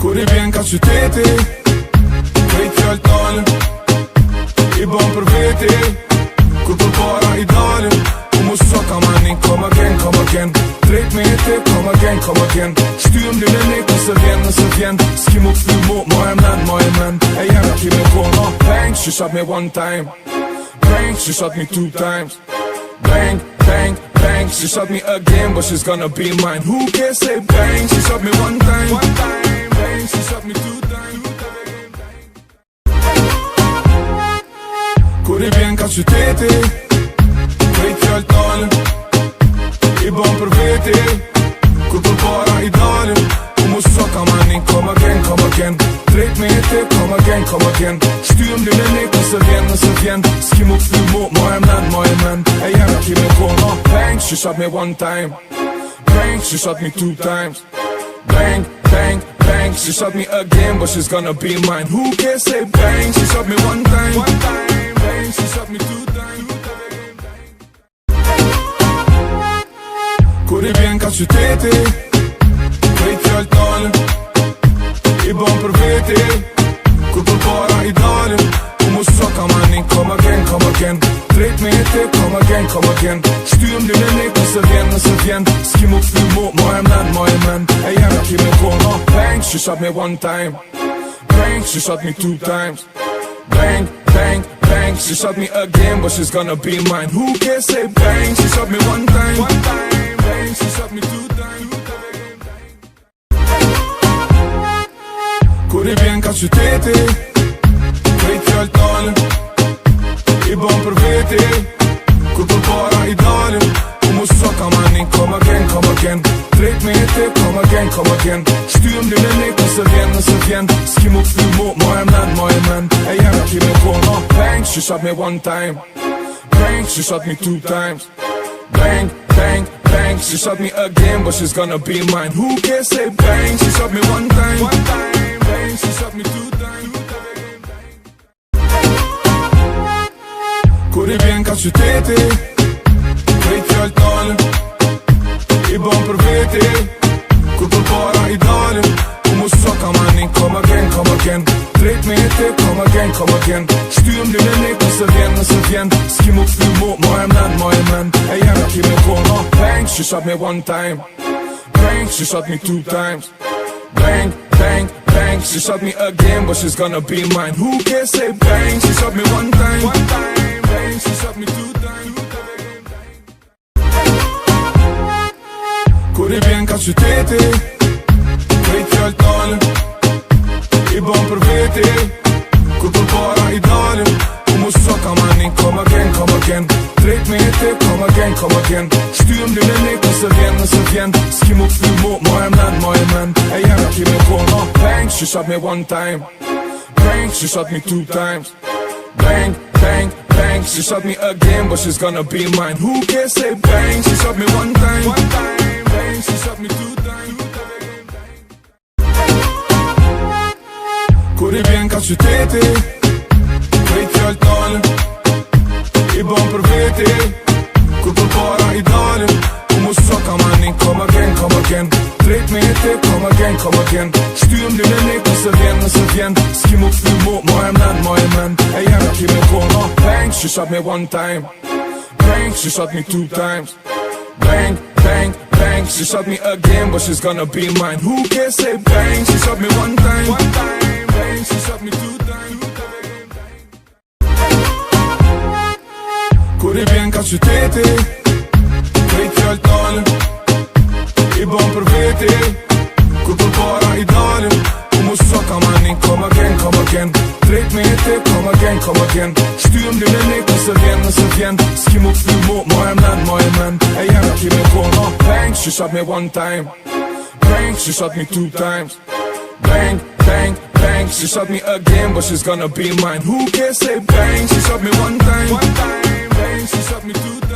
Kur I vjen ka qyteti, krejt fjallë tale I bon për veti, kur për para I dalin U mu so ka manin, come again Drejt me jeti, come again Shtyëm linenik, nëse vjen S'ki mu këthy mu, ma e men E jena ki me kona Bang, she shot me one time Bang, she shot me two times Bang, she shot me again But she's gonna be mine Who can say bang, she shot me one time Bang, she shot me two times Kur I vjen ka qyteti Krejt fjallë tale I bon për veti Kur për para I dalin U mu so ka manin, come again Drejt me jeti, come again Shtyëm linenik, nëse vjen S'ki mu këthy mu, ma e men E jena ki me kona Bang, she shot me one time Bang, she shot me two times Bang, she shot me again But she's gonna be mine Who can say bang, she shot me one time Bang, she shot me two times Kur I vjen ka qyteti Krejt fjallë tale I bon për veti Kur për para I dalin U mu so ka manin, come again Drejt me jeti, come again Shtyëm linenik, nëse vjen S'ki mu këthy mu, ma e men E jena ki me kona Bang, she shot me one time Bang, she shot me two times Bang, she shot me again But she's gonna be mine Who can say bang, she shot me one time Bang, she shot me two times Kur I vjen ka qyteti Krejt fjallë tale I bon për veti Kur për para I dalin U mu so ka manin, come again Drejt me jeti, come again Shtyëm linenik, nëse vjen S'ki mu këthy mu, ma e men E jena ki me kona Bang, she shot me one time Bang, she shot me two times Bang, she shot me again But she's gonna be mine Who can say bang, she shot me one time Bang, she shot me two times Kur I vjen ka qyteti Krejt fjallë tale I bon për veti Kur për para I dalin U mu so ka manin, come again Drejt me jeti, come again Shtyëm linenik, nëse vjen S'ki mu këthy mu, ma e men E jena ki me kona Bang, she shot me one time Bang, she shot me two times Bang, she shot me again But she's gonna be mine Who can say bang, she shot me one time Bang, she shot me two times Kur I vjen ka qyteti Krejt fjallë tale I bon për veti Kur për para I dalin U mu so ka manin, come again Drejt me jeti, come again Shtyëm linenik, nëse vjen S'ki mu këthy mu, ma e men E jena ki me kona Bang, she shot me one time Bang, she shot me two times Bang, she shot me again But she's gonna be mine Who can say bang, she shot me one time Bang, she shot me two times Kur I vjen ka qyteti Krejt fjallë tale I bon për veti Kur për para I dalin U mu so ka manin, come again Drejt me jeti, come again Shtyëm linenik, nëse vjen S'ki mu këthy mu, ma e men E jena ki me kona Bang, she shot me one time Bang, she shot me two times Bang, she shot me again But she's gonna be mine Who can say bang, she shot me one time Bang, she shot me two times Kur I vjen ka qyteti Krejt fjallë tale I bon për veti Kur për para I dalin U mu so ka manin, come again Drejt me jeti, come again Shtyëm linenik, nëse vjen S'ki mu këthy mu, ma e men E jena ki me kona Bang, she shot me one time Bang, she shot me two times Bang, she shot me again But she's gonna be mine Who can say bang, she shot me one time Bang, she shot me two times